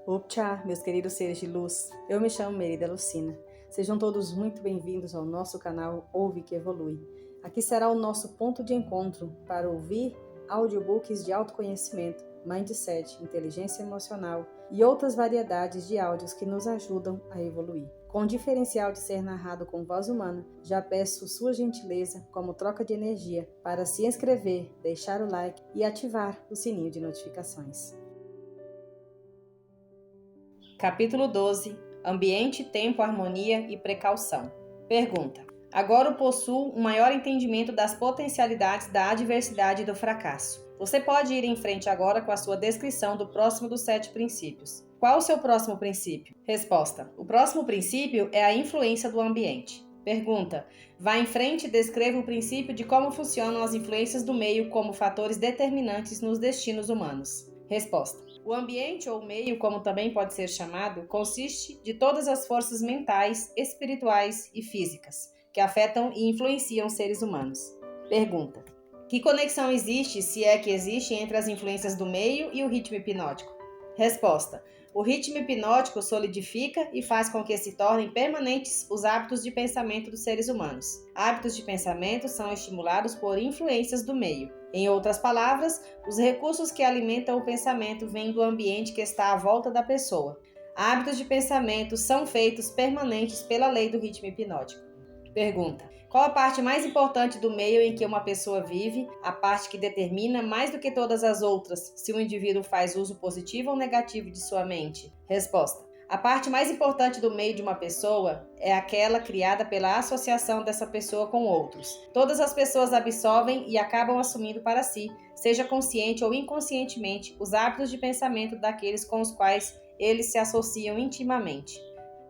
Optcha, meus queridos seres de luz, eu me chamo Merida Lucina. Sejam todos muito bem-vindos ao nosso canal Ouve que Evolui. Aqui será o nosso ponto de encontro para ouvir audiobooks de autoconhecimento, mindset, inteligência emocional e outras variedades de áudios que nos ajudam a evoluir. Com o diferencial de ser narrado com voz humana, já peço sua gentileza como troca de energia para se inscrever, deixar o like e ativar o sininho de notificações. Capítulo 12. Ambiente, tempo, harmonia e precaução. Pergunta. Agora possuo um maior entendimento das potencialidades da adversidade e do fracasso. Você pode ir em frente agora com a sua descrição do próximo dos 7 princípios. Qual o seu próximo princípio? Resposta. O próximo princípio é a influência do ambiente. Pergunta. Vá em frente e descreva o princípio de como funcionam as influências do meio como fatores determinantes nos destinos humanos. Resposta. O ambiente ou meio, como também pode ser chamado, consiste de todas as forças mentais, espirituais e físicas que afetam e influenciam os seres humanos. Pergunta. Que conexão existe, se é que existe, entre as influências do meio e o ritmo hipnótico? Resposta. O ritmo hipnótico solidifica e faz com que se tornem permanentes os hábitos de pensamento dos seres humanos. Hábitos de pensamento são estimulados por influências do meio. Em outras palavras, os recursos que alimentam o pensamento vêm do ambiente que está à volta da pessoa. Hábitos de pensamento são feitos permanentes pela lei do ritmo hipnótico. Pergunta. Qual a parte mais importante do meio em que uma pessoa vive, a parte que determina mais do que todas as outras se o indivíduo faz uso positivo ou negativo de sua mente? Resposta. A parte mais importante do meio de uma pessoa é aquela criada pela associação dessa pessoa com outros. Todas as pessoas absorvem e acabam assumindo para si, seja consciente ou inconscientemente, os hábitos de pensamento daqueles com os quais eles se associam intimamente.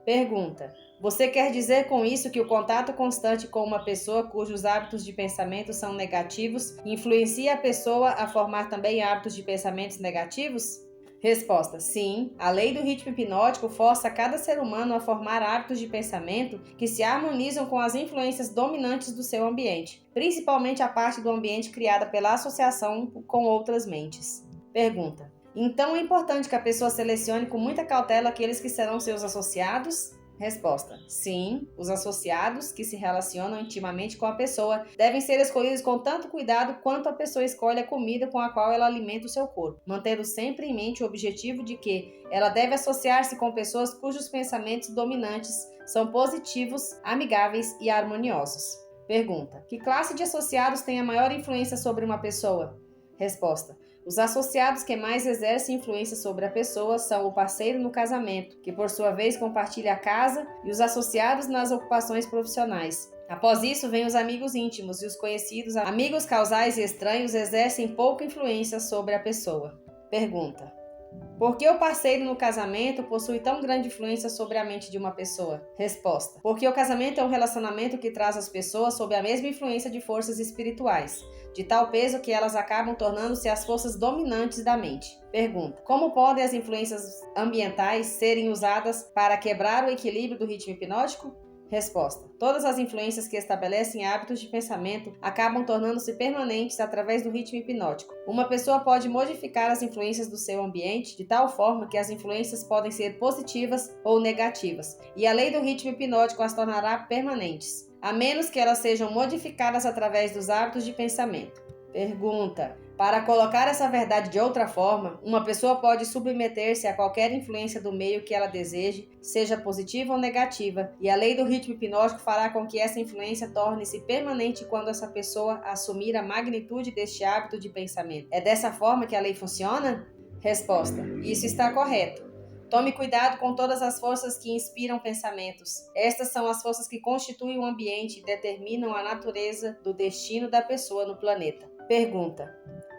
Pergunta. Você quer dizer com isso que o contato constante com uma pessoa cujos hábitos de pensamento são negativos influencia a pessoa a formar também hábitos de pensamentos negativos? Resposta. Sim, a lei do ritmo hipnótico força cada ser humano a formar hábitos de pensamento que se harmonizam com as influências dominantes do seu ambiente, principalmente a parte do ambiente criada pela associação com outras mentes. Pergunta. Então é importante que a pessoa selecione com muita cautela aqueles que serão seus associados? Resposta. Sim, os associados que se relacionam intimamente com a pessoa devem ser escolhidos com tanto cuidado quanto a pessoa escolhe a comida com a qual ela alimenta o seu corpo, mantendo sempre em mente o objetivo de que ela deve associar-se com pessoas cujos pensamentos dominantes são positivos, amigáveis e harmoniosos. Pergunta. Que classe de associados tem a maior influência sobre uma pessoa? Resposta. Os associados que mais exercem influência sobre a pessoa são o parceiro no casamento, que por sua vez compartilha a casa, e os associados nas ocupações profissionais. Após isso, vêm os amigos íntimos e os conhecidos, amigos, casais e estranhos exercem pouca influência sobre a pessoa. Pergunta. Por que o parceiro no casamento possui tão grande influência sobre a mente de uma pessoa? Resposta. Porque o casamento é um relacionamento que traz as pessoas sob a mesma influência de forças espirituais, de tal peso que elas acabam tornando-se as forças dominantes da mente. Pergunta. Como podem as influências ambientais serem usadas para quebrar o equilíbrio do ritmo hipnótico? Resposta. Todas as influências que estabelecem hábitos de pensamento acabam tornando-se permanentes através do ritmo hipnótico. Uma pessoa pode modificar as influências do seu ambiente de tal forma que as influências podem ser positivas ou negativas, e a lei do ritmo hipnótico as tornará permanentes, a menos que elas sejam modificadas através dos hábitos de pensamento. Pergunta. Para colocar essa verdade de outra forma, uma pessoa pode submeter-se a qualquer influência do meio que ela deseje, seja positiva ou negativa, e a lei do ritmo hipnótico fará com que essa influência torne-se permanente quando essa pessoa assumir a magnitude deste hábito de pensamento. É dessa forma que a lei funciona? Resposta. Isso está correto. Tome cuidado com todas as forças que inspiram pensamentos. Estas são as forças que constituem o ambiente e determinam a natureza do destino da pessoa no planeta. Pergunta.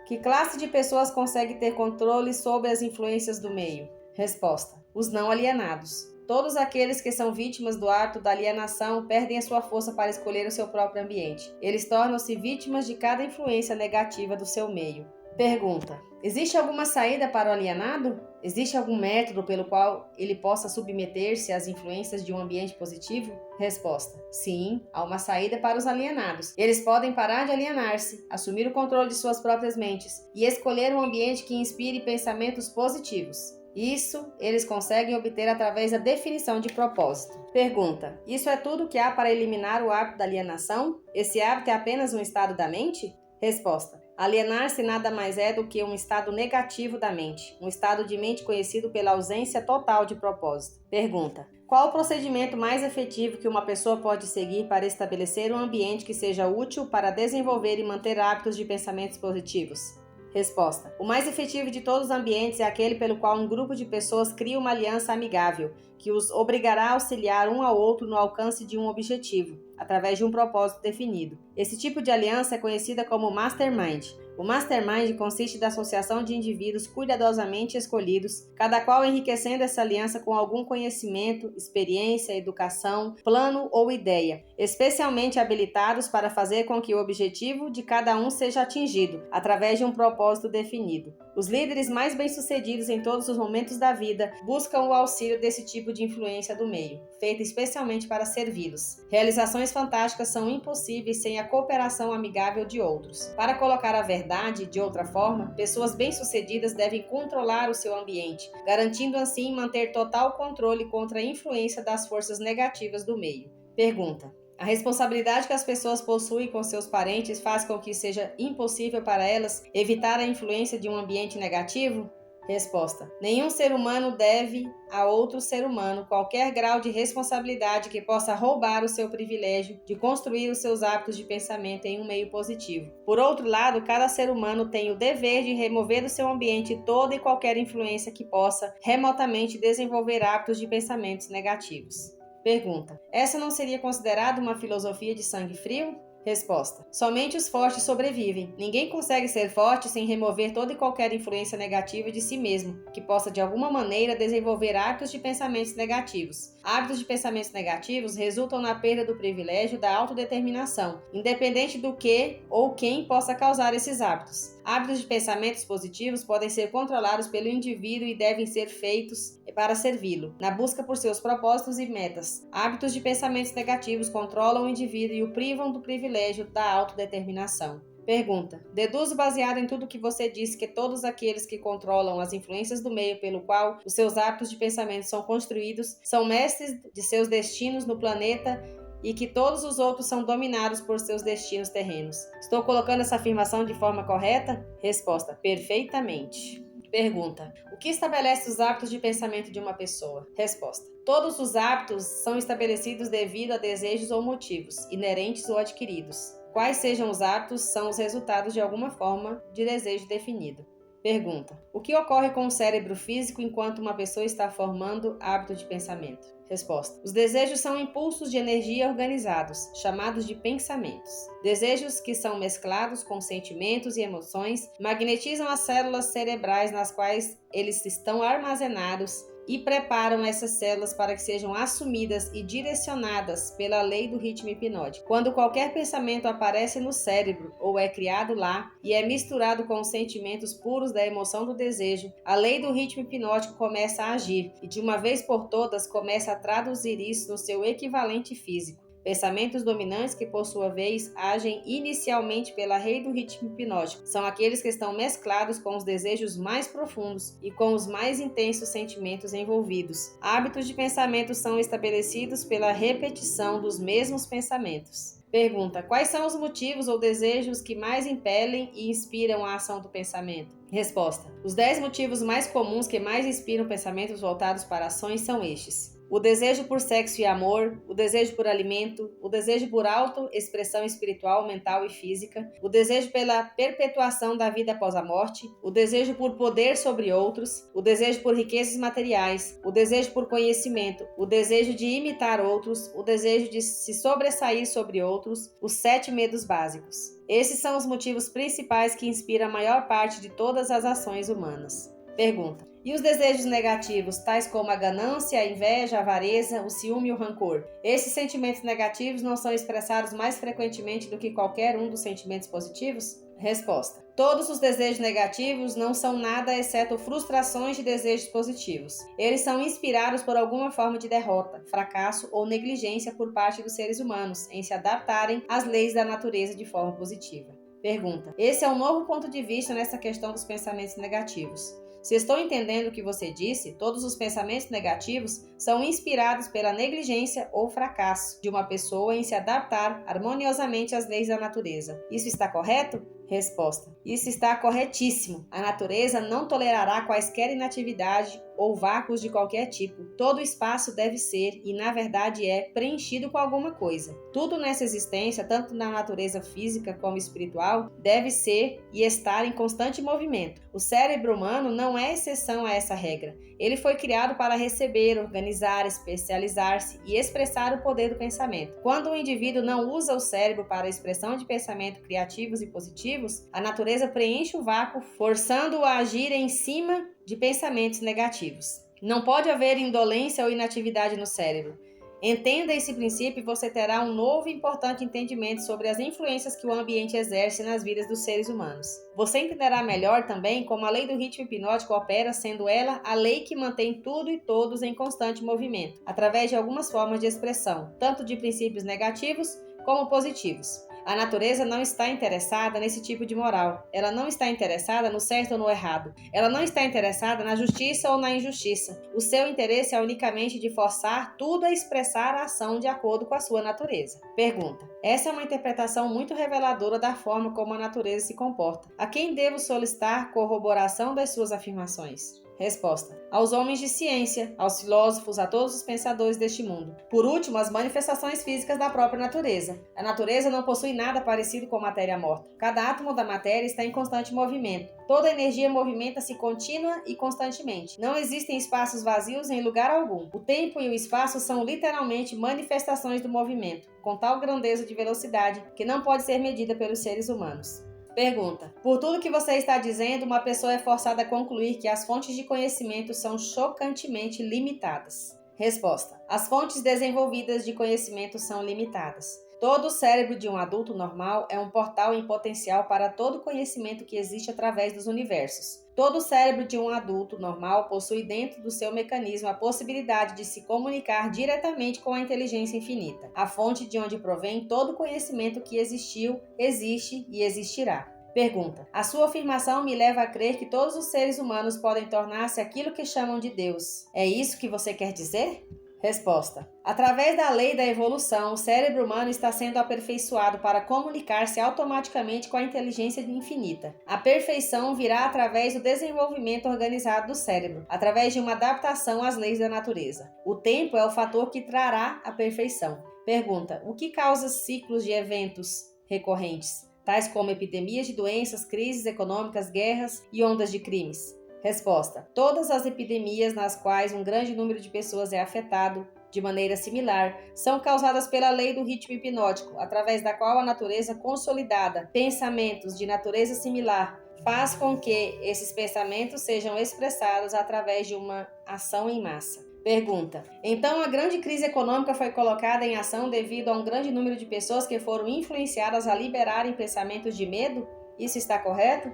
Que classe de pessoas consegue ter controle sobre as influências do meio? Resposta. Os não alienados. Todos aqueles que são vítimas do ato da alienação perdem a sua força para escolher o seu próprio ambiente. Eles tornam-se vítimas de cada influência negativa do seu meio. Pergunta. Existe alguma saída para o alienado? Existe algum método pelo qual ele possa submeter-se às influências de um ambiente positivo? Resposta. Sim, há uma saída para os alienados. Eles podem parar de alienar-se, assumir o controle de suas próprias mentes e escolher um ambiente que inspire pensamentos positivos. Isso eles conseguem obter através da definição de propósito. Pergunta: isso é tudo que há para eliminar o hábito da alienação? Esse hábito é apenas um estado da mente? Resposta: alienar-se nada mais é do que um estado negativo da mente, um estado de mente conhecido pela ausência total de propósito. Pergunta: qual o procedimento mais efetivo que uma pessoa pode seguir para estabelecer um ambiente que seja útil para desenvolver e manter hábitos de pensamentos positivos? Resposta: o mais efetivo de todos os ambientes é aquele pelo qual um grupo de pessoas cria uma aliança amigável, que os obrigará a auxiliar um ao outro no alcance de um objetivo, através de um propósito definido. Esse tipo de aliança é conhecida como mastermind. O mastermind consiste da associação de indivíduos cuidadosamente escolhidos, cada qual enriquecendo essa aliança com algum conhecimento, experiência, educação, plano ou ideia, especialmente habilitados para fazer com que o objetivo de cada um seja atingido, através de um propósito definido. Os líderes mais bem-sucedidos em todos os momentos da vida buscam o auxílio desse tipo de influência do meio, feita especialmente para servi-los. Realizações fantásticas são impossíveis sem a cooperação amigável de outros. Para colocar a verdade de outra forma, pessoas bem-sucedidas devem controlar o seu ambiente, garantindo assim manter total controle contra a influência das forças negativas do meio. Pergunta: a responsabilidade que as pessoas possuem com seus parentes faz com que seja impossível para elas evitar a influência de um ambiente negativo? Resposta: nenhum ser humano deve a outro ser humano qualquer grau de responsabilidade que possa roubar o seu privilégio de construir os seus hábitos de pensamento em um meio positivo. Por outro lado, cada ser humano tem o dever de remover do seu ambiente toda e qualquer influência que possa remotamente desenvolver hábitos de pensamentos negativos. Pergunta: essa não seria considerada uma filosofia de sangue frio? Resposta: somente os fortes sobrevivem. Ninguém consegue ser forte sem remover toda e qualquer influência negativa de si mesmo, que possa de alguma maneira desenvolver hábitos de pensamentos negativos. Hábitos de pensamentos negativos resultam na perda do privilégio da autodeterminação, independente do que ou quem possa causar esses hábitos. Hábitos de pensamentos positivos podem ser controlados pelo indivíduo e devem ser feitos para servi-lo, na busca por seus propósitos e metas. Hábitos de pensamentos negativos controlam o indivíduo e o privam do privilégio da autodeterminação. Pergunta: deduzo baseado em tudo que você disse que todos aqueles que controlam as influências do meio pelo qual os seus hábitos de pensamento são construídos são mestres de seus destinos no planeta e que todos os outros são dominados por seus destinos terrenos. Estou colocando essa afirmação de forma correta? Resposta: perfeitamente. Pergunta: o que estabelece os hábitos de pensamento de uma pessoa? Resposta: todos os hábitos são estabelecidos devido a desejos ou motivos, inerentes ou adquiridos. Quais sejam os hábitos são os resultados de alguma forma de desejo definido. Pergunta: o que ocorre com o cérebro físico enquanto uma pessoa está formando hábito de pensamento? Resposta: os desejos são impulsos de energia organizados, chamados de pensamentos. Desejos que são mesclados com sentimentos e emoções magnetizam as células cerebrais nas quais eles estão armazenados e preparam essas células para que sejam assumidas e direcionadas pela lei do ritmo hipnótico. Quando qualquer pensamento aparece no cérebro ou é criado lá e é misturado com os sentimentos puros da emoção do desejo, a lei do ritmo hipnótico começa a agir e de uma vez por todas começa a traduzir isso no seu equivalente físico. Pensamentos dominantes que, por sua vez, agem inicialmente pela lei do ritmo hipnótico, são aqueles que estão mesclados com os desejos mais profundos e com os mais intensos sentimentos envolvidos. Hábitos de pensamento são estabelecidos pela repetição dos mesmos pensamentos. Pergunta: quais são os motivos ou desejos que mais impelem e inspiram a ação do pensamento? Resposta: os 10 motivos mais comuns que mais inspiram pensamentos voltados para ações são estes: o desejo por sexo e amor, o desejo por alimento, o desejo por autoexpressão espiritual, mental e física, o desejo pela perpetuação da vida após a morte, o desejo por poder sobre outros, o desejo por riquezas materiais, o desejo por conhecimento, o desejo de imitar outros, o desejo de se sobressair sobre outros, os 7 medos básicos. Esses são os motivos principais que inspiram a maior parte de todas as ações humanas. Pergunta: e os desejos negativos, tais como a ganância, a inveja, a avareza, o ciúme e o rancor? Esses sentimentos negativos não são expressados mais frequentemente do que qualquer um dos sentimentos positivos? Resposta: todos os desejos negativos não são nada exceto frustrações de desejos positivos. Eles são inspirados por alguma forma de derrota, fracasso ou negligência por parte dos seres humanos em se adaptarem às leis da natureza de forma positiva. Pergunta: esse é um novo ponto de vista nessa questão dos pensamentos negativos. Se estou entendendo o que você disse, todos os pensamentos negativos são inspirados pela negligência ou fracasso de uma pessoa em se adaptar harmoniosamente às leis da natureza. Isso está correto? Resposta: isso está corretíssimo. A natureza não tolerará quaisquer inatividade ou vácuos de qualquer tipo. Todo espaço deve ser, e na verdade é, preenchido com alguma coisa. Tudo nessa existência, tanto na natureza física como espiritual, deve ser e estar em constante movimento. O cérebro humano não é exceção a essa regra. Ele foi criado para receber, organizar, especializar-se e expressar o poder do pensamento. Quando o indivíduo não usa o cérebro para a expressão de pensamentos criativos e positivos, a natureza preenche o vácuo, forçando-o a agir em cima de pensamentos negativos. Não pode haver indolência ou inatividade no cérebro. Entenda esse princípio e você terá um novo e importante entendimento sobre as influências que o ambiente exerce nas vidas dos seres humanos. Você entenderá melhor também como a lei do ritmo hipnótico opera, sendo ela a lei que mantém tudo e todos em constante movimento, através de algumas formas de expressão, tanto de princípios negativos como positivos. A natureza não está interessada nesse tipo de moral. Ela não está interessada no certo ou no errado. Ela não está interessada na justiça ou na injustiça. O seu interesse é unicamente de forçar tudo a expressar a ação de acordo com a sua natureza. Pergunta: essa é uma interpretação muito reveladora da forma como a natureza se comporta. A quem devo solicitar corroboração das suas afirmações? Resposta: aos homens de ciência, aos filósofos, a todos os pensadores deste mundo. Por último, as manifestações físicas da própria natureza. A natureza não possui nada parecido com matéria morta. Cada átomo da matéria está em constante movimento. Toda energia movimenta-se contínua e constantemente. Não existem espaços vazios em lugar algum. O tempo e o espaço são literalmente manifestações do movimento, com tal grandeza de velocidade que não pode ser medida pelos seres humanos. Pergunta: por tudo que você está dizendo, uma pessoa é forçada a concluir que as fontes de conhecimento são chocantemente limitadas. Resposta: as fontes desenvolvidas de conhecimento são limitadas. Todo o cérebro de um adulto normal é um portal em potencial para todo o conhecimento que existe através dos universos. Todo o cérebro de um adulto normal possui dentro do seu mecanismo a possibilidade de se comunicar diretamente com a inteligência infinita, a fonte de onde provém todo o conhecimento que existiu, existe e existirá. Pergunta: a sua afirmação me leva a crer que todos os seres humanos podem tornar-se aquilo que chamam de Deus. É isso que você quer dizer? Resposta: através da lei da evolução, o cérebro humano está sendo aperfeiçoado para comunicar-se automaticamente com a inteligência infinita. A perfeição virá através do desenvolvimento organizado do cérebro, através de uma adaptação às leis da natureza. O tempo é o fator que trará a perfeição. Pergunta: o que causa ciclos de eventos recorrentes, tais como epidemias de doenças, crises econômicas, guerras e ondas de crimes? Resposta: todas as epidemias nas quais um grande número de pessoas é afetado de maneira similar são causadas pela lei do ritmo hipnótico, através da qual a natureza consolidada, pensamentos de natureza similar, faz com que esses pensamentos sejam expressados através de uma ação em massa. Pergunta: então a grande crise econômica foi colocada em ação devido a um grande número de pessoas que foram influenciadas a liberarem pensamentos de medo? Isso está correto?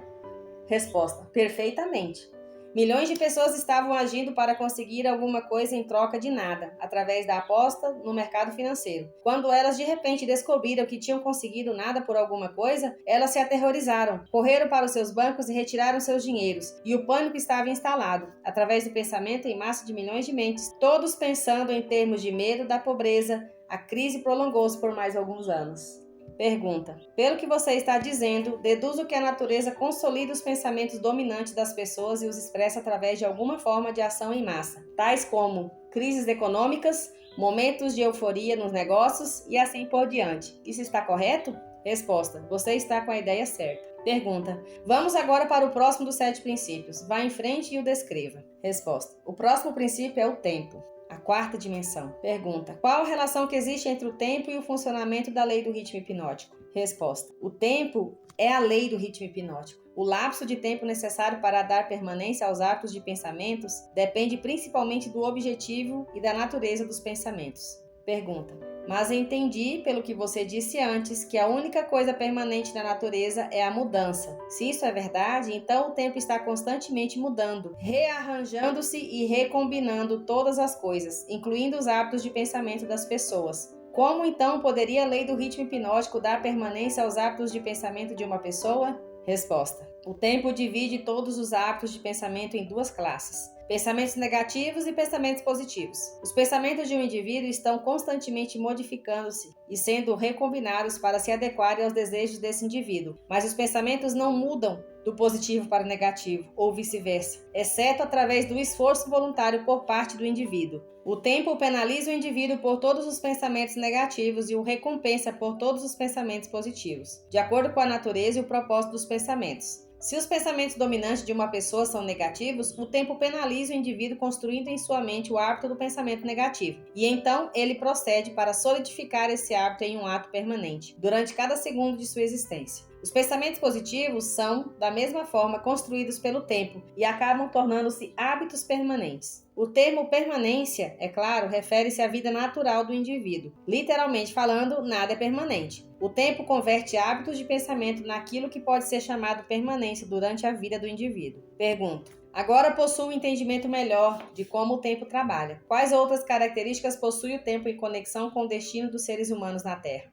Resposta: perfeitamente. Milhões de pessoas estavam agindo para conseguir alguma coisa em troca de nada, através da aposta no mercado financeiro. Quando elas de repente descobriram que tinham conseguido nada por alguma coisa, elas se aterrorizaram, correram para os seus bancos e retiraram seus dinheiros, e o pânico estava instalado, através do pensamento em massa de milhões de mentes, todos pensando em termos de medo da pobreza. A crise prolongou-se por mais alguns anos. Pergunta: pelo que você está dizendo, deduzo que a natureza consolida os pensamentos dominantes das pessoas e os expressa através de alguma forma de ação em massa, tais como crises econômicas, momentos de euforia nos negócios e assim por diante. Isso está correto? Resposta: você está com a ideia certa. Pergunta: vamos agora para o próximo dos 7 princípios. Vá em frente e o descreva. Resposta: o próximo princípio é o tempo. A 4ª dimensão. Pergunta: qual a relação que existe entre o tempo e o funcionamento da lei do ritmo hipnótico? Resposta: o tempo é a lei do ritmo hipnótico. O lapso de tempo necessário para dar permanência aos atos de pensamentos depende principalmente do objetivo e da natureza dos pensamentos. Pergunta: mas entendi, pelo que você disse antes, que a única coisa permanente na natureza é a mudança. Se isso é verdade, então o tempo está constantemente mudando, rearranjando-se e recombinando todas as coisas, incluindo os hábitos de pensamento das pessoas. Como então poderia a lei do ritmo hipnótico dar permanência aos hábitos de pensamento de uma pessoa? Resposta: O tempo divide todos os hábitos de pensamento em duas classes: pensamentos negativos e pensamentos positivos. Os pensamentos de um indivíduo estão constantemente modificando-se e sendo recombinados para se adequarem aos desejos desse indivíduo, mas os pensamentos não mudam do positivo para o negativo, ou vice-versa, exceto através do esforço voluntário por parte do indivíduo. O tempo penaliza o indivíduo por todos os pensamentos negativos e o recompensa por todos os pensamentos positivos, de acordo com a natureza e o propósito dos pensamentos. Se os pensamentos dominantes de uma pessoa são negativos, o tempo penaliza o indivíduo construindo em sua mente o hábito do pensamento negativo, e então ele procede para solidificar esse hábito em um ato permanente, durante cada segundo de sua existência. Os pensamentos positivos são, da mesma forma, construídos pelo tempo e acabam tornando-se hábitos permanentes. O termo permanência, é claro, refere-se à vida natural do indivíduo. Literalmente falando, nada é permanente. O tempo converte hábitos de pensamento naquilo que pode ser chamado permanência durante a vida do indivíduo. Pergunta: agora possuo um entendimento melhor de como o tempo trabalha. Quais outras características possui o tempo em conexão com o destino dos seres humanos na Terra?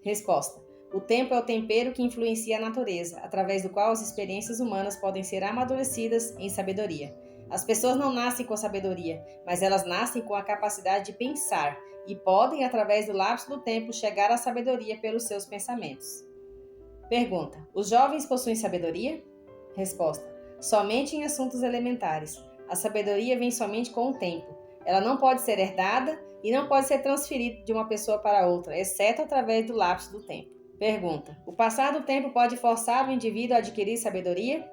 Resposta: o tempo é o tempero que influencia a natureza, através do qual as experiências humanas podem ser amadurecidas em sabedoria. As pessoas não nascem com sabedoria, mas elas nascem com a capacidade de pensar e podem, através do lapso do tempo, chegar à sabedoria pelos seus pensamentos. Pergunta: os jovens possuem sabedoria? Resposta: somente em assuntos elementares. A sabedoria vem somente com o tempo. Ela não pode ser herdada e não pode ser transferida de uma pessoa para outra, exceto através do lapso do tempo. Pergunta: o passar do tempo pode forçar o indivíduo a adquirir sabedoria?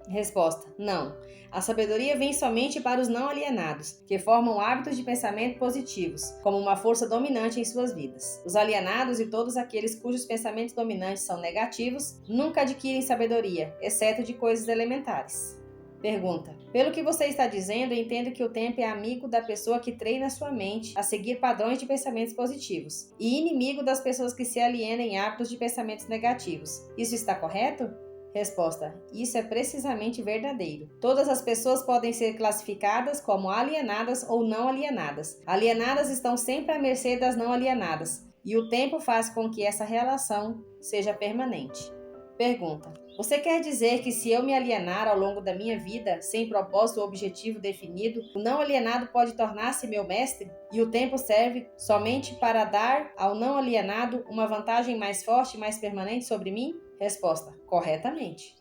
Resposta: não. A sabedoria vem somente para os não alienados, que formam hábitos de pensamento positivos, como uma força dominante em suas vidas. Os alienados e todos aqueles cujos pensamentos dominantes são negativos nunca adquirem sabedoria, exceto de coisas elementares. Pergunta: pelo que você está dizendo, eu entendo que o tempo é amigo da pessoa que treina sua mente a seguir padrões de pensamentos positivos e inimigo das pessoas que se alienam em hábitos de pensamentos negativos. Isso está correto? Resposta: isso é precisamente verdadeiro. Todas as pessoas podem ser classificadas como alienadas ou não alienadas. Alienadas estão sempre à mercê das não alienadas, e o tempo faz com que essa relação seja permanente. Pergunta: você quer dizer que se eu me alienar ao longo da minha vida, sem propósito ou objetivo definido, o não alienado pode tornar-se meu mestre? E o tempo serve somente para dar ao não alienado uma vantagem mais forte e mais permanente sobre mim? Resposta: corretamente.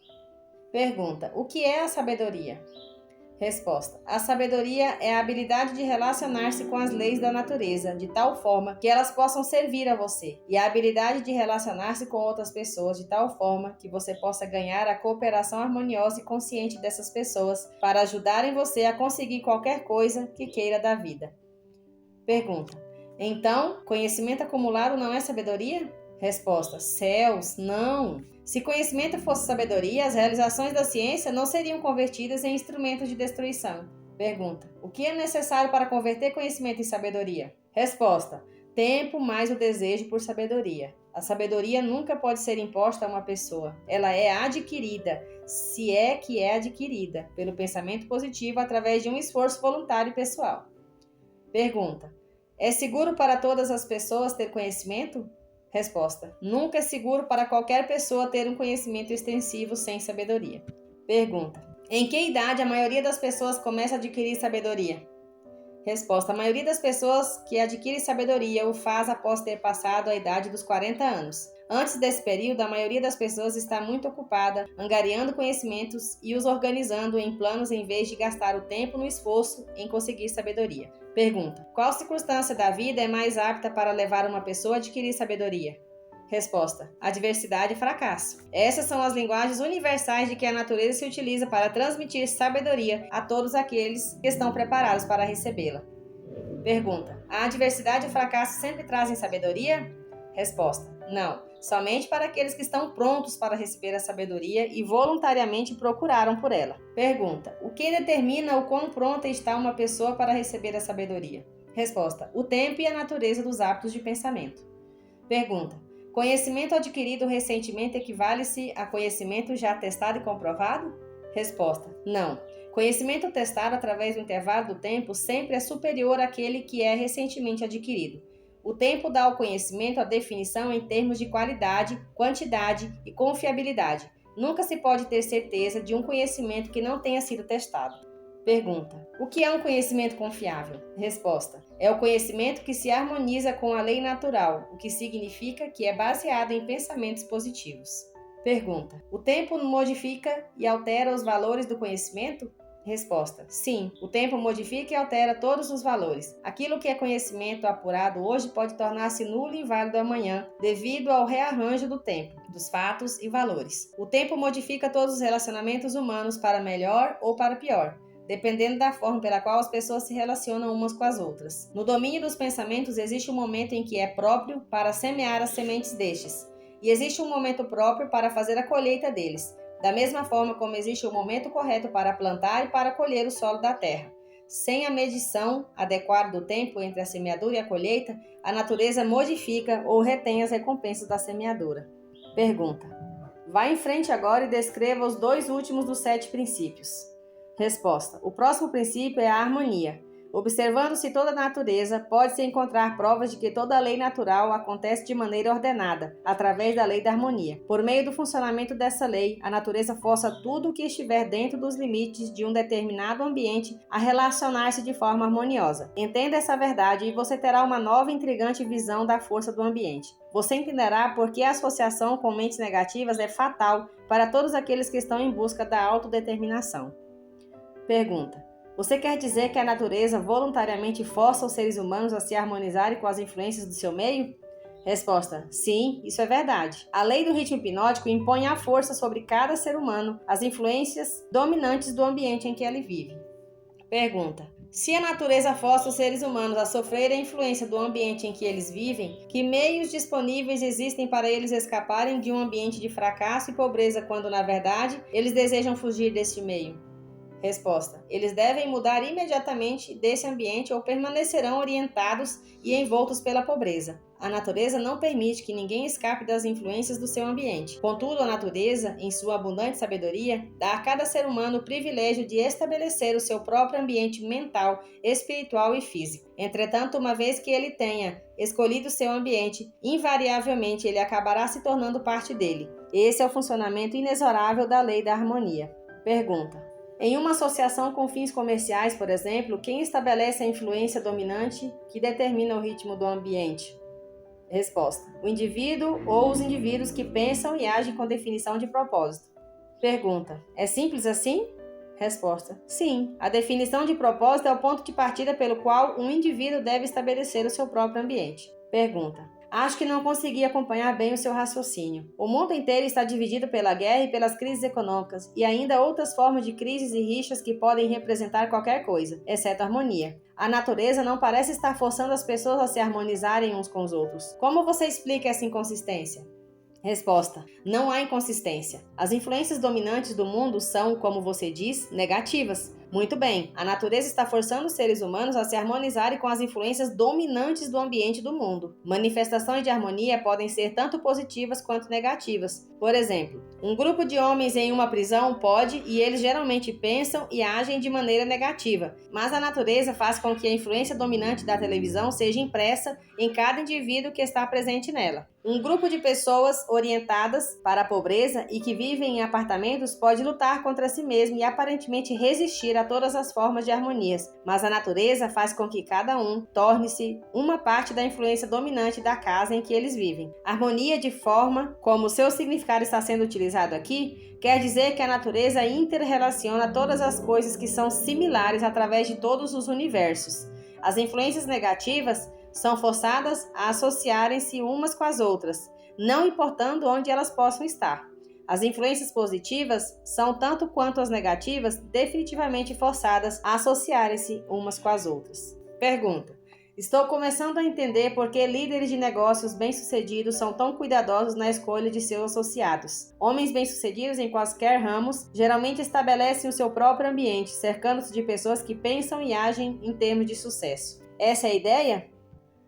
Pergunta: o que é a sabedoria? Resposta: a sabedoria é a habilidade de relacionar-se com as leis da natureza, de tal forma que elas possam servir a você, e a habilidade de relacionar-se com outras pessoas de tal forma que você possa ganhar a cooperação harmoniosa e consciente dessas pessoas para ajudarem você a conseguir qualquer coisa que queira da vida. Pergunta: então, conhecimento acumulado não é sabedoria? Resposta: céus, não! Se conhecimento fosse sabedoria, as realizações da ciência não seriam convertidas em instrumentos de destruição. Pergunta: o que é necessário para converter conhecimento em sabedoria? Resposta: tempo mais o desejo por sabedoria. A sabedoria nunca pode ser imposta a uma pessoa. Ela é adquirida, se é que é adquirida, pelo pensamento positivo através de um esforço voluntário e pessoal. Pergunta: é seguro para todas as pessoas ter conhecimento? Resposta: nunca é seguro para qualquer pessoa ter um conhecimento extensivo sem sabedoria. Pergunta: em que idade a maioria das pessoas começa a adquirir sabedoria? Resposta: a maioria das pessoas que adquire sabedoria o faz após ter passado a idade dos 40 anos. Antes desse período, a maioria das pessoas está muito ocupada angariando conhecimentos e os organizando em planos em vez de gastar o tempo no esforço em conseguir sabedoria. Pergunta: qual circunstância da vida é mais apta para levar uma pessoa a adquirir sabedoria? Resposta: adversidade e fracasso. Essas são as linguagens universais de que a natureza se utiliza para transmitir sabedoria a todos aqueles que estão preparados para recebê-la. Pergunta: a adversidade e o fracasso sempre trazem sabedoria? Resposta: não, somente para aqueles que estão prontos para receber a sabedoria e voluntariamente procuraram por ela. Pergunta: o que determina o quão pronta está uma pessoa para receber a sabedoria? Resposta: o tempo e a natureza dos hábitos de pensamento. Pergunta: conhecimento adquirido recentemente equivale-se a conhecimento já testado e comprovado? Resposta: não. Conhecimento testado através do intervalo do tempo sempre é superior àquele que é recentemente adquirido. O tempo dá ao conhecimento a definição em termos de qualidade, quantidade e confiabilidade, Nunca se pode ter certeza de um conhecimento que não tenha sido testado. Pergunta: o que é um conhecimento confiável? Resposta: é o conhecimento que se harmoniza com a lei natural, o que significa que é baseado em pensamentos positivos. Pergunta: o tempo modifica e altera os valores do conhecimento? Resposta: sim, o tempo modifica e altera todos os valores. Aquilo que é conhecimento apurado hoje pode tornar-se nulo e inválido amanhã, devido ao rearranjo do tempo, dos fatos e valores. O tempo modifica todos os relacionamentos humanos para melhor ou para pior, dependendo da forma pela qual as pessoas se relacionam umas com as outras. No domínio dos pensamentos existe um momento em que é próprio para semear as sementes destes, e existe um momento próprio para fazer a colheita deles. Da mesma forma como existe o momento correto para plantar e para colher o solo da terra. Sem a medição adequada do tempo entre a semeadura e a colheita, a natureza modifica ou retém as recompensas da semeadura. Pergunta: vá em frente agora e descreva os 2 últimos dos 7 princípios. Resposta: o próximo princípio é a harmonia. Observando-se toda a natureza, pode-se encontrar provas de que toda a lei natural acontece de maneira ordenada, através da lei da harmonia. Por meio do funcionamento dessa lei, a natureza força tudo o que estiver dentro dos limites de um determinado ambiente a relacionar-se de forma harmoniosa. Entenda essa verdade e você terá uma nova e intrigante visão da força do ambiente. Você entenderá por que a associação com mentes negativas é fatal para todos aqueles que estão em busca da autodeterminação. Pergunta: você quer dizer que a natureza voluntariamente força os seres humanos a se harmonizarem com as influências do seu meio? Resposta: sim, isso é verdade. A lei do ritmo hipnótico impõe à força sobre cada ser humano as influências dominantes do ambiente em que ele vive. Pergunta: se a natureza força os seres humanos a sofrer a influência do ambiente em que eles vivem, que meios disponíveis existem para eles escaparem de um ambiente de fracasso e pobreza quando, na verdade, eles desejam fugir deste meio? Resposta: eles devem mudar imediatamente desse ambiente ou permanecerão orientados e envoltos pela pobreza. A natureza não permite que ninguém escape das influências do seu ambiente. Contudo, a natureza, em sua abundante sabedoria, dá a cada ser humano o privilégio de estabelecer o seu próprio ambiente mental, espiritual e físico. Entretanto, uma vez que ele tenha escolhido seu ambiente, invariavelmente ele acabará se tornando parte dele. Esse é o funcionamento inexorável da lei da harmonia. Pergunta: em uma associação com fins comerciais, por exemplo, quem estabelece a influência dominante que determina o ritmo do ambiente? Resposta: o indivíduo ou os indivíduos que pensam e agem com definição de propósito. Pergunta: é simples assim? Resposta: sim. A definição de propósito é o ponto de partida pelo qual um indivíduo deve estabelecer o seu próprio ambiente. Pergunta: acho que não consegui acompanhar bem o seu raciocínio. O mundo inteiro está dividido pela guerra e pelas crises econômicas, e ainda outras formas de crises e rixas que podem representar qualquer coisa, exceto a harmonia. A natureza não parece estar forçando as pessoas a se harmonizarem uns com os outros. Como você explica essa inconsistência? Resposta: não há inconsistência. As influências dominantes do mundo são, como você diz, negativas. Muito bem, a natureza está forçando os seres humanos a se harmonizarem com as influências dominantes do ambiente do mundo. Manifestações de harmonia podem ser tanto positivas quanto negativas. Por exemplo, um grupo de homens em uma prisão pode, e eles geralmente pensam e agem de maneira negativa, mas a natureza faz com que a influência dominante da televisão seja impressa em cada indivíduo que está presente nela. Um grupo de pessoas orientadas para a pobreza e que vivem em apartamentos pode lutar contra si mesmo e aparentemente resistir a todas as formas de harmonias, mas a natureza faz com que cada um torne-se uma parte da influência dominante da casa em que eles vivem. Harmonia, de forma como o seu significado está sendo utilizado aqui, quer dizer que a natureza interrelaciona todas as coisas que são similares através de todos os universos. As influências negativas são forçadas a associarem-se umas com as outras, não importando onde elas possam estar. As influências positivas são, tanto quanto as negativas, definitivamente forçadas a associarem-se umas com as outras. Pergunta: estou começando a entender por que líderes de negócios bem-sucedidos são tão cuidadosos na escolha de seus associados. Homens bem-sucedidos em quaisquer ramos geralmente estabelecem o seu próprio ambiente, cercando-se de pessoas que pensam e agem em termos de sucesso. Essa é a ideia?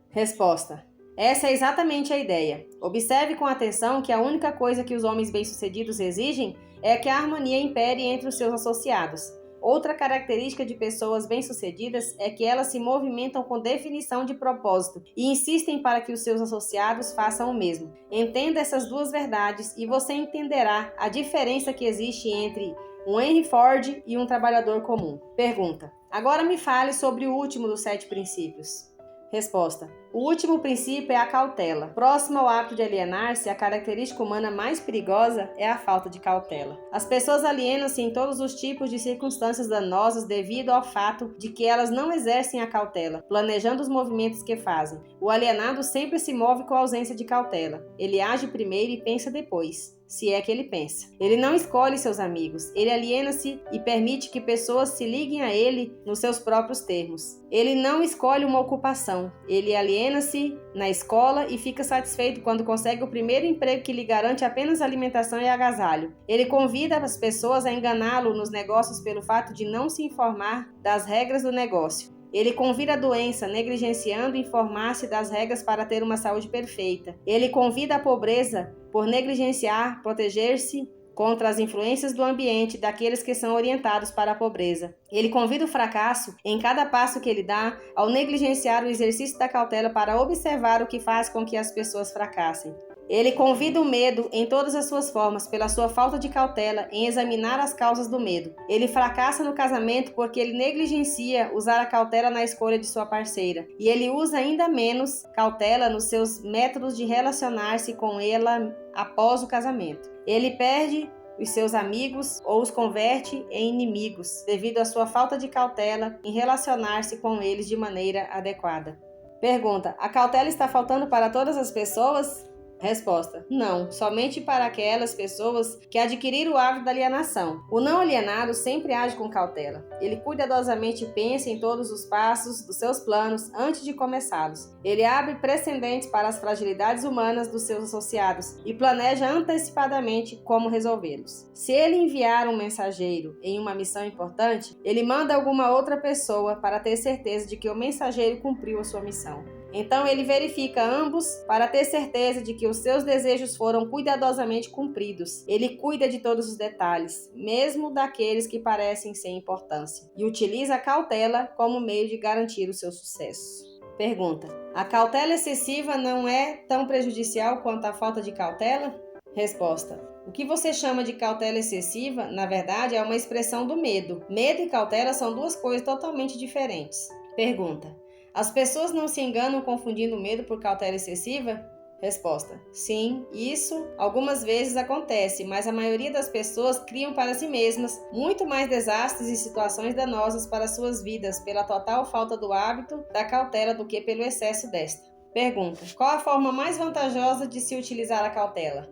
Resposta: essa é exatamente a ideia. Observe com atenção que a única coisa que os homens bem-sucedidos exigem é que a harmonia impere entre os seus associados. Outra característica de pessoas bem-sucedidas é que elas se movimentam com definição de propósito e insistem para que os seus associados façam o mesmo. Entenda essas duas verdades e você entenderá a diferença que existe entre um Henry Ford e um trabalhador comum. Pergunta: agora me fale sobre o último dos 7 princípios. Resposta: o último princípio é a cautela. Próximo ao hábito de alienar-se, a característica humana mais perigosa é a falta de cautela. As pessoas alienam-se em todos os tipos de circunstâncias danosas devido ao fato de que elas não exercem a cautela, planejando os movimentos que fazem. O alienado sempre se move com a ausência de cautela. Ele age primeiro e pensa depois, se é que ele pensa. Ele não escolhe seus amigos. Ele aliena-se e permite que pessoas se liguem a ele nos seus próprios termos. Ele não escolhe uma ocupação. Ele aliena-se na escola e fica satisfeito quando consegue o primeiro emprego que lhe garante apenas alimentação e agasalho. Ele convida as pessoas a enganá-lo nos negócios pelo fato de não se informar das regras do negócio. Ele convida a doença, negligenciando informar-se das regras para ter uma saúde perfeita. Ele convida a pobreza por negligenciar, proteger-se contra as influências do ambiente daqueles que são orientados para a pobreza. Ele convida o fracasso em cada passo que ele dá ao negligenciar o exercício da cautela para observar o que faz com que as pessoas fracassem. Ele convida o medo em todas as suas formas, pela sua falta de cautela em examinar as causas do medo. Ele fracassa no casamento porque ele negligencia usar a cautela na escolha de sua parceira. E ele usa ainda menos cautela nos seus métodos de relacionar-se com ela após o casamento. Ele perde os seus amigos ou os converte em inimigos, devido à sua falta de cautela em relacionar-se com eles de maneira adequada. Pergunta: a cautela está faltando para todas as pessoas? Resposta: não, somente para aquelas pessoas que adquiriram o hábito da alienação. O não alienado sempre age com cautela. Ele cuidadosamente pensa em todos os passos dos seus planos antes de começá-los. Ele abre precedentes para as fragilidades humanas dos seus associados e planeja antecipadamente como resolvê-los. Se ele enviar um mensageiro em uma missão importante, ele manda alguma outra pessoa para ter certeza de que o mensageiro cumpriu a sua missão. Então ele verifica ambos para ter certeza de que os seus desejos foram cuidadosamente cumpridos. Ele cuida de todos os detalhes, mesmo daqueles que parecem sem importância, e utiliza a cautela como meio de garantir o seu sucesso. Pergunta: a cautela excessiva não é tão prejudicial quanto a falta de cautela? Resposta: o que você chama de cautela excessiva, na verdade, é uma expressão do medo. Medo e cautela são duas coisas totalmente diferentes. Pergunta: as pessoas não se enganam confundindo medo por cautela excessiva? Resposta: sim, isso algumas vezes acontece, mas a maioria das pessoas criam para si mesmas muito mais desastres e situações danosas para suas vidas pela total falta do hábito da cautela do que pelo excesso desta. Pergunta: qual a forma mais vantajosa de se utilizar a cautela?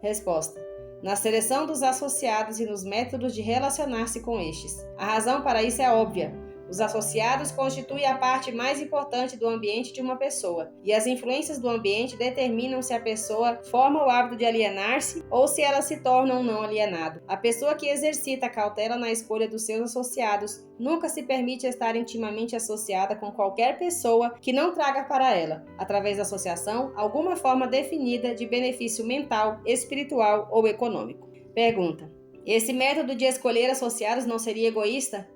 Resposta: na seleção dos associados e nos métodos de relacionar-se com estes. A razão para isso é óbvia. Os associados constituem a parte mais importante do ambiente de uma pessoa, e as influências do ambiente determinam se a pessoa forma o hábito de alienar-se ou se ela se torna um não alienado. A pessoa que exercita a cautela na escolha dos seus associados nunca se permite estar intimamente associada com qualquer pessoa que não traga para ela, através da associação, alguma forma definida de benefício mental, espiritual ou econômico. Pergunta: esse método de escolher associados não seria egoísta?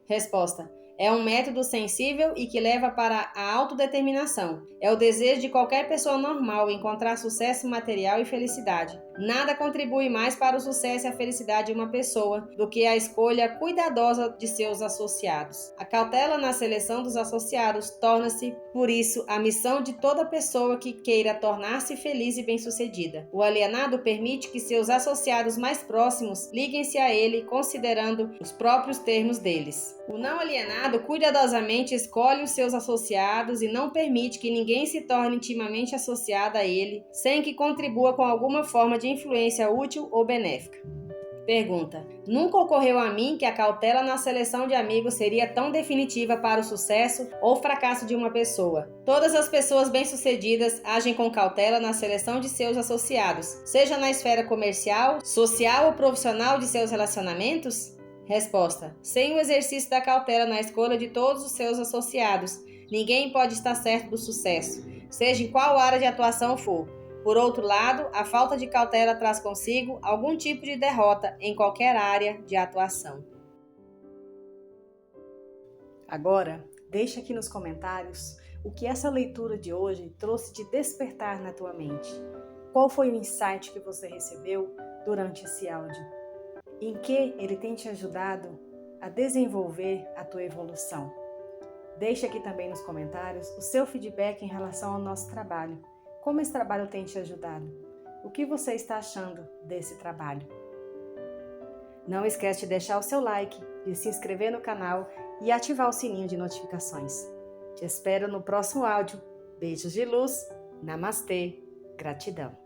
Resposta: é um método sensível e que leva para a autodeterminação. É o desejo de qualquer pessoa normal encontrar sucesso material e felicidade. Nada contribui mais para o sucesso e a felicidade de uma pessoa do que a escolha cuidadosa de seus associados. A cautela na seleção dos associados torna-se, por isso, a missão de toda pessoa que queira tornar-se feliz e bem-sucedida. O alienado permite que seus associados mais próximos liguem-se a ele considerando os próprios termos deles. O não alienado cuidadosamente escolhe os seus associados e não permite que ninguém se torne intimamente associado a ele sem que contribua com alguma forma de influência útil ou benéfica. Pergunta: nunca ocorreu a mim que a cautela na seleção de amigos seria tão definitiva para o sucesso ou fracasso de uma pessoa. Todas as pessoas bem-sucedidas agem com cautela na seleção de seus associados, seja na esfera comercial, social ou profissional de seus relacionamentos? Resposta: sem o exercício da cautela na escolha de todos os seus associados, ninguém pode estar certo do sucesso, seja em qual área de atuação for. Por outro lado, a falta de cautela traz consigo algum tipo de derrota em qualquer área de atuação. Agora, deixa aqui nos comentários o que essa leitura de hoje trouxe de despertar na tua mente. Qual foi o insight que você recebeu durante esse áudio? Em que ele tem te ajudado a desenvolver a tua evolução? Deixa aqui também nos comentários o seu feedback em relação ao nosso trabalho. Como esse trabalho tem te ajudado? O que você está achando desse trabalho? Não esquece de deixar o seu like, de se inscrever no canal e ativar o sininho de notificações. Te espero no próximo áudio. Beijos de luz. Namastê. Gratidão.